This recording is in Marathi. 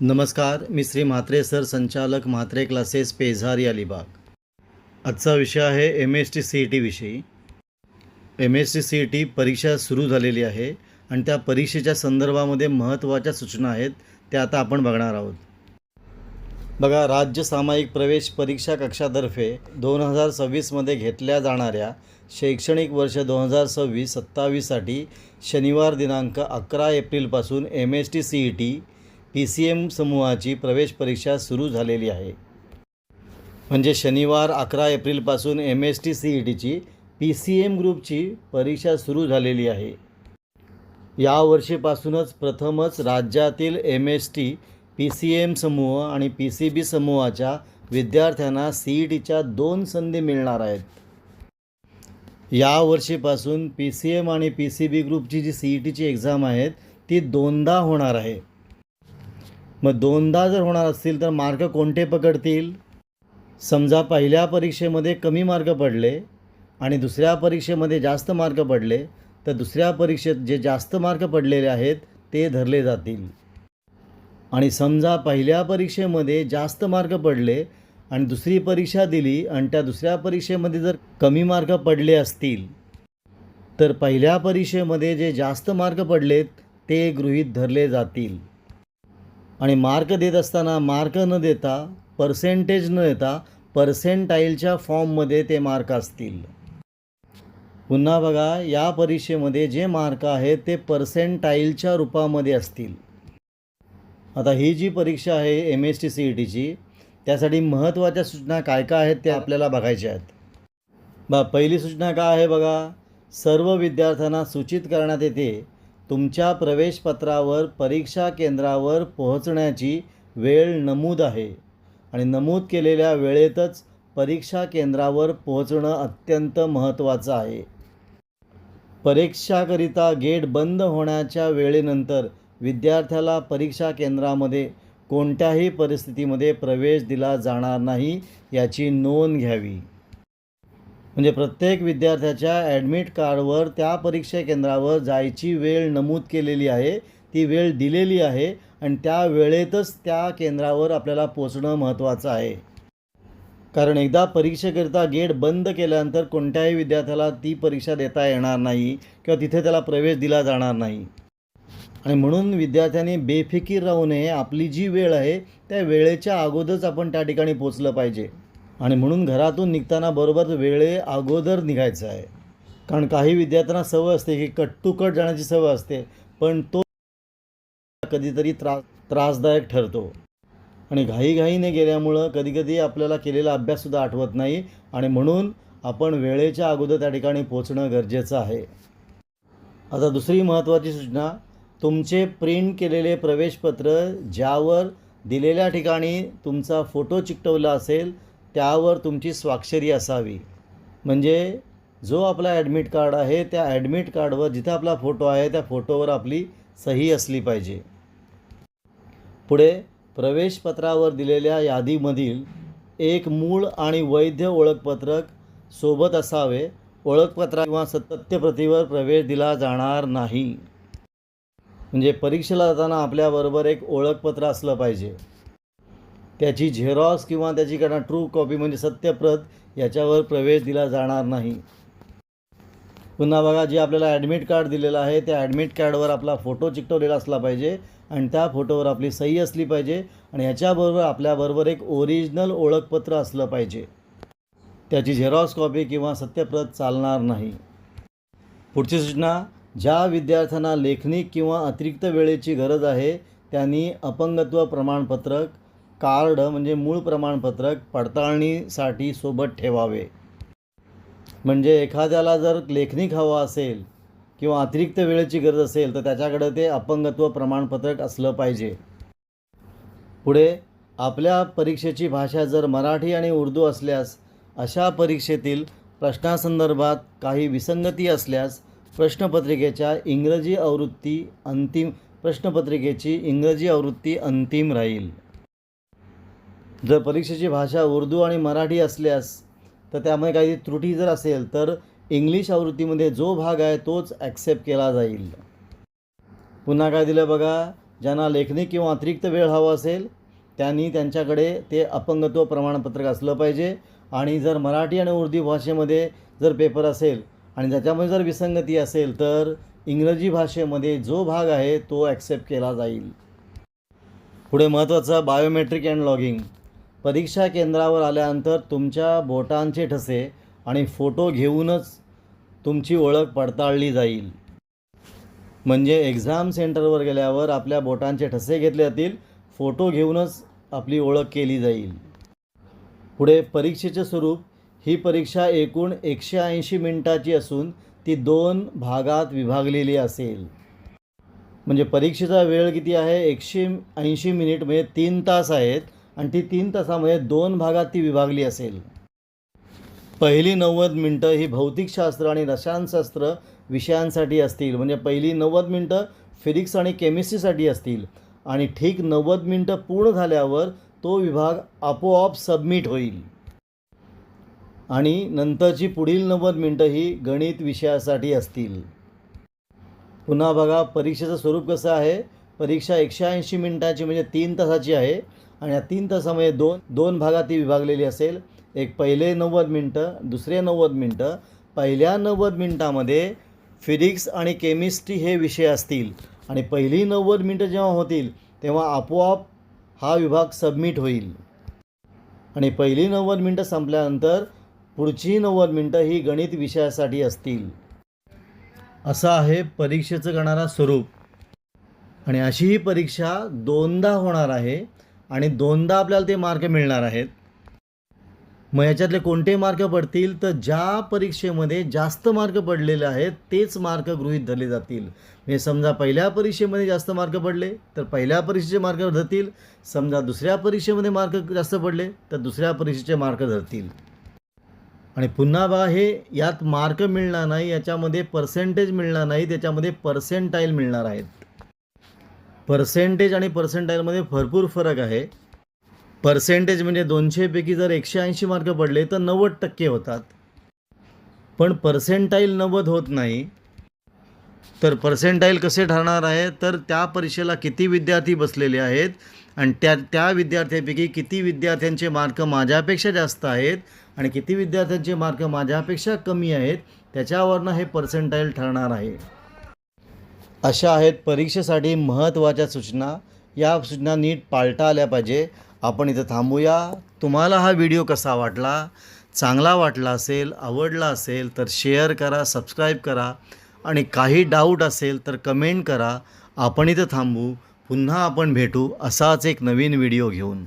नमस्कार, मी श्री म्हात्रे सर, संचालक म्हात्रे क्लासेस, पेझारी, अलिबाग. आजचा विषय आहे MST-CET विषयी. MST-CET परीक्षा सुरू झालेली आहे आणि त्या परीक्षेच्या संदर्भामध्ये महत्त्वाच्या सूचना आहेत, त्या आता आपण बघणार आहोत. बघा, राज्य सामायिक प्रवेश परीक्षा कक्षातर्फे 2026मध्ये घेतल्या जाणाऱ्या शैक्षणिक वर्ष 2026-27साठी शनिवार दिनांक 11 एप्रिलपासून MST-CET PCM समूहाची प्रवेश परीक्षा सुरू झालेली आहे. म्हणजे शनिवार 11 एप्रिलपासून MST-CETची PCM ग्रुपची परीक्षा सुरू झालेली आहे. या वर्षीपासूनच प्रथमच राज्यातील MST, PCM समूह आणि PCB समूहाच्या विद्यार्थ्यांना CETच्या 2 संधी मिळणार आहेत. या वर्षीपासून PCM आणि PCB ग्रुपची जी CETची एक्झाम आहे ती 2दा होणार आहे. मग 2दा जर होणार असतील तर मार्क कोणते पकडतील? समजा पहिल्या परीक्षेमध्ये कमी मार्क पडले आणि दुसऱ्या परीक्षेमध्ये जास्त मार्क पडले, तर दुसऱ्या परीक्षेत जे जास्त मार्क पडलेले आहेत ते धरले जातील. आणि समजा पहिल्या परीक्षेमध्ये जास्त मार्क पडले आणि दुसरी परीक्षा दिली आणि त्या दुसऱ्या परीक्षेमध्ये जर कमी मार्क पडले असतील, तर पहिल्या परीक्षेमध्ये जे जास्त मार्क पडलेत ते गृहीत धरले जातील. आणि मार्क देत असताना मार्क न देता, पर्सेंटेज न देता, पर्सेंटाईलच्या फॉर्ममध्ये ते मार्क असतील. पुन्हा बघा, या परीक्षेमध्ये जे मार्क आहेत ते पर्सेंटाईलच्या रूपामध्ये असतील. आता ही जी परीक्षा आहे MST-CETची, त्यासाठी महत्त्वाच्या सूचना काय काय आहेत त्या आपल्याला बघायच्या आहेत. पहिली सूचना काय आहे बघा, सर्व विद्यार्थ्यांना सूचित करण्यात येते तुमच्या प्रवेशपत्रावर परीक्षा केंद्रावर पोहोचण्याची वेळ नमूद आहे आणि नमूद केलेल्या वेळेतच परीक्षा केंद्रावर पोहोचणं अत्यंत महत्त्वाचं आहे. परीक्षाकरिता गेट बंद होण्याच्या वेळेनंतर विद्यार्थ्याला परीक्षा केंद्रामध्ये कोणत्याही परिस्थितीमध्ये प्रवेश दिला जाणार नाही याची नोंद घ्यावी. म्हणजे प्रत्येक विद्यार्थ्याच्या ॲडमिट कार्डवर त्या परीक्षा केंद्रावर जायची वेळ नमूद केलेली आहे, ती वेळ दिलेली आहे आणि त्या वेळेतच त्या केंद्रावर आपल्याला पोचणं महत्त्वाचं आहे. कारण एकदा परीक्षेकरिता गेट बंद केल्यानंतर कोणत्याही विद्यार्थ्याला ती परीक्षा देता येणार नाही किंवा तिथे त्याला प्रवेश दिला जाणार नाही. आणि म्हणून विद्यार्थ्यांनी बेफिकीर राहू नये. आपली जी वेळ आहे त्या वेळेच्या अगोदरच आपण त्या ठिकाणी पोचलं पाहिजे. आणि म्हणून घरातून निघताना बरोबर वेळे अगोदर निघायचं आहे. कारण काही विद्यार्थ्यांना सवय असते की कट टू कट जाण्याची सवय असते, पण तो कधीतरी त्रासदायक ठरतो. आणि घाईघाईने गेल्यामुळं कधीकधी आपल्याला केलेला अभ्याससुद्धा आठवत नाही आणि म्हणून आपण वेळेच्या अगोदर त्या ठिकाणी पोचणं गरजेचं आहे. आता दुसरी महत्त्वाची सूचना, तुमचे प्रिंट केलेले प्रवेशपत्र ज्यावर दिलेल्या ठिकाणी तुमचा फोटो चिकटवला असेल त्यावर तुमची स्वाक्षरी असावी. म्हणजे जो आपला ॲडमिट कार्ड आहे त्या ॲडमिट कार्डवर जिथे आपला फोटो आहे त्या फोटोवर आपली सही असली पाहिजे. पुढे प्रवेशपत्रावर दिलेल्या यादीमधील एक मूळ आणि वैध ओळखपत्रक सोबत असावे. ओळखपत्रा किंवा सत्यप्रतीवर प्रवेश दिला जाणार नाही. म्हणजे परीक्षेला जाताना आपल्याबरोबर एक ओळखपत्र असलं पाहिजे. त्याची झेरॉक्स किंवा त्याची ट्रू कॉपी म्हणजे सत्यप्रत याच्यावर प्रवेश दिला जाणार नाही. पुन्हा बघा, जे आपल्याला ॲडमिट कार्ड दिलेलं आहे त्या ॲडमिट कार्डवर आपला फोटो चिकटवलेला असला पाहिजे आणि त्या फोटोवर आपली सही असली पाहिजे आणि ह्याच्याबरोबर आपल्याबरोबर एक ओरिजिनल ओळखपत्र असलं पाहिजे. त्याची झेरॉक्स कॉपी किंवा सत्यप्रत चालणार नाही. पुढची सूचना, ज्या विद्यार्थ्यांना लेखनिक किंवा अतिरिक्त वेळेची गरज आहे त्यांनी अपंगत्व प्रमाणपत्रक, कार्ड म्हणजे मूळ प्रमाणपत्रक पडताळणीसाठी सोबत ठेवावे. म्हणजे एखाद्याला जर लेखनिक हवा असेल किंवा अतिरिक्त वेळेची गरज असेल तर त्याच्याकडे ते अपंगत्व प्रमाणपत्रक असलं पाहिजे. पुढे, आपल्या परीक्षेची भाषा जर मराठी आणि उर्दू असल्यास अशा परीक्षेतील प्रश्नासंदर्भात काही विसंगती असल्यास प्रश्नपत्रिकेची इंग्रजी आवृत्ती अंतिम राहील. जर परीक्षेची भाषा उर्दू आणि मराठी असल्यास तर त्यामध्ये काही त्रुटी जर असेल तर इंग्लिश आवृत्तीमध्ये जो भाग आहे तोच ॲक्सेप्ट केला जाईल. पुन्हा काय दिलं बघा, ज्यांना लेखनी किंवा अतिरिक्त वेळ हवा असेल त्यांनी त्यांच्याकडे ते अपंगत्व प्रमाणपत्र असलं पाहिजे. आणि जर मराठी आणि उर्दू भाषेमध्ये जर पेपर असेल आणि त्याच्यामध्ये जर विसंगती असेल तर इंग्रजी भाषेमध्ये जो भाग आहे तो ॲक्सेप्ट केला जाईल. पुढे महत्त्वाचं बायोमेट्रिक अँड लॉगिंग. परीक्षा केंद्रावर आल्यानंतर तुमच्या बोटांचे ठसे आणि फोटो घेऊनच तुमची ओळख पडताळली जाईल. म्हणजे एक्झाम सेंटरवर गेल्यावर आपल्या बोटांचे ठसे घेतले जातील, फोटो घेऊनच आपली ओळख केली जाईल. पुढे परीक्षेचे स्वरूप. ही परीक्षा एकूण 180 मिनिटाची असून ती 2 भागात विभागलेली असेल. म्हणजे परीक्षेचा वेळ किती आहे? 180 मिनिट म्हणजे 3 तास आहेत आणि ती 3 तासामध्ये 2 भागात ती विभागली असेल. पहिली 90 मिनटं ही भौतिकशास्त्र आणि रसायनशास्त्र विषयांसाठी असतील. म्हणजे पहिली 90 मिनटं फिजिक्स आणि केमिस्ट्रीसाठी असतील आणि ठीक 90 मिनटं पूर्ण झाल्यावर तो विभाग आपोआप सबमिट होईल. आणि नंतरची पुढील 90 मिनटं ही गणित विषयासाठी असतील. पुन्हा बघा परीक्षेचं स्वरूप कसं आहे. परीक्षा 180 मिनटाची म्हणजे 3 तासाची आहे आणि या 3 तासामध्ये दोन भागात ती विभागलेली असेल. एक पहिले 90 मिनटं, दुसरे 90 मिनटं. पहिल्या 90 मिनटामध्ये फिजिक्स आणि केमिस्ट्री हे विषय असतील आणि पहिली 90 मिनटं जेव्हा होतील तेव्हा आपोआप हा विभाग सबमिट होईल. आणि पहिली 90 मिनटं संपल्यानंतर पुढची 90 मिनटं ही गणित विषयासाठी असतील. असं आहे परीक्षेचं करणारा स्वरूप. आणि अशी ही परीक्षा 2दा होणार आहे आणि 2दा आपल्याला ते मार्क मिळणार आहेत. मग याच्यातले कोणते मार्क पडतील? तर ज्या परीक्षेमध्ये जास्त मार्क पडलेले आहेत तेच मार्क गृहीत धरले जातील. म्हणजे समजा पहिल्या परीक्षेमध्ये जास्त मार्क पडले तर पहिल्या परीक्षेचे मार्क धरतील. समजा दुसऱ्या परीक्षेमध्ये मार्क जास्त पडले तर दुसऱ्या परीक्षेचे मार्क धरतील. आणि पुन्हा बघा हे यात मार्क मिळणार नाही, याच्यामध्ये पर्सेंटेज मिळणार नाही, त्याच्यामध्ये पर्सेंटाईल मिळणार आहेत. पर्सेंटेज आणि पर्सेंटाईलमध्ये भरपूर फरक आहे. पर्सेंटेज म्हणजे 200 पैकी जर 180 मार्क पडले तर 90% होतात. पण पर्सेंटाईल 90 होत नाही. तर पर्सेंटाईल कसे ठरणार आहे? तर त्या परीक्षेला किती विद्यार्थी बसलेले आहेत आणि त्या विद्यार्थ्यांपैकी किती विद्यार्थ्यांचे मार्क माझ्यापेक्षा जास्त आहेत आणि किती विद्यार्थ्यांचे मार्क माझ्यापेक्षा कमी आहेत त्याच्यावरनं हे पर्सेंटाईल ठरणार आहे. अशा आहेत परीक्षेसाठी महत्त्वाच्या सूचना. या सूचना नीट पाळता आल्या पाहिजे. आपण इथं थांबूया. तुम्हाला हा व्हिडिओ कसा वाटला? चांगला वाटला असेल, आवडला असेल तर शेअर करा, सबस्क्राईब करा आणि काही डाऊट असेल तर कमेंट करा. आपण इथं थांबू. पुन्हा आपण भेटू असाच एक नवीन व्हिडिओ घेऊन.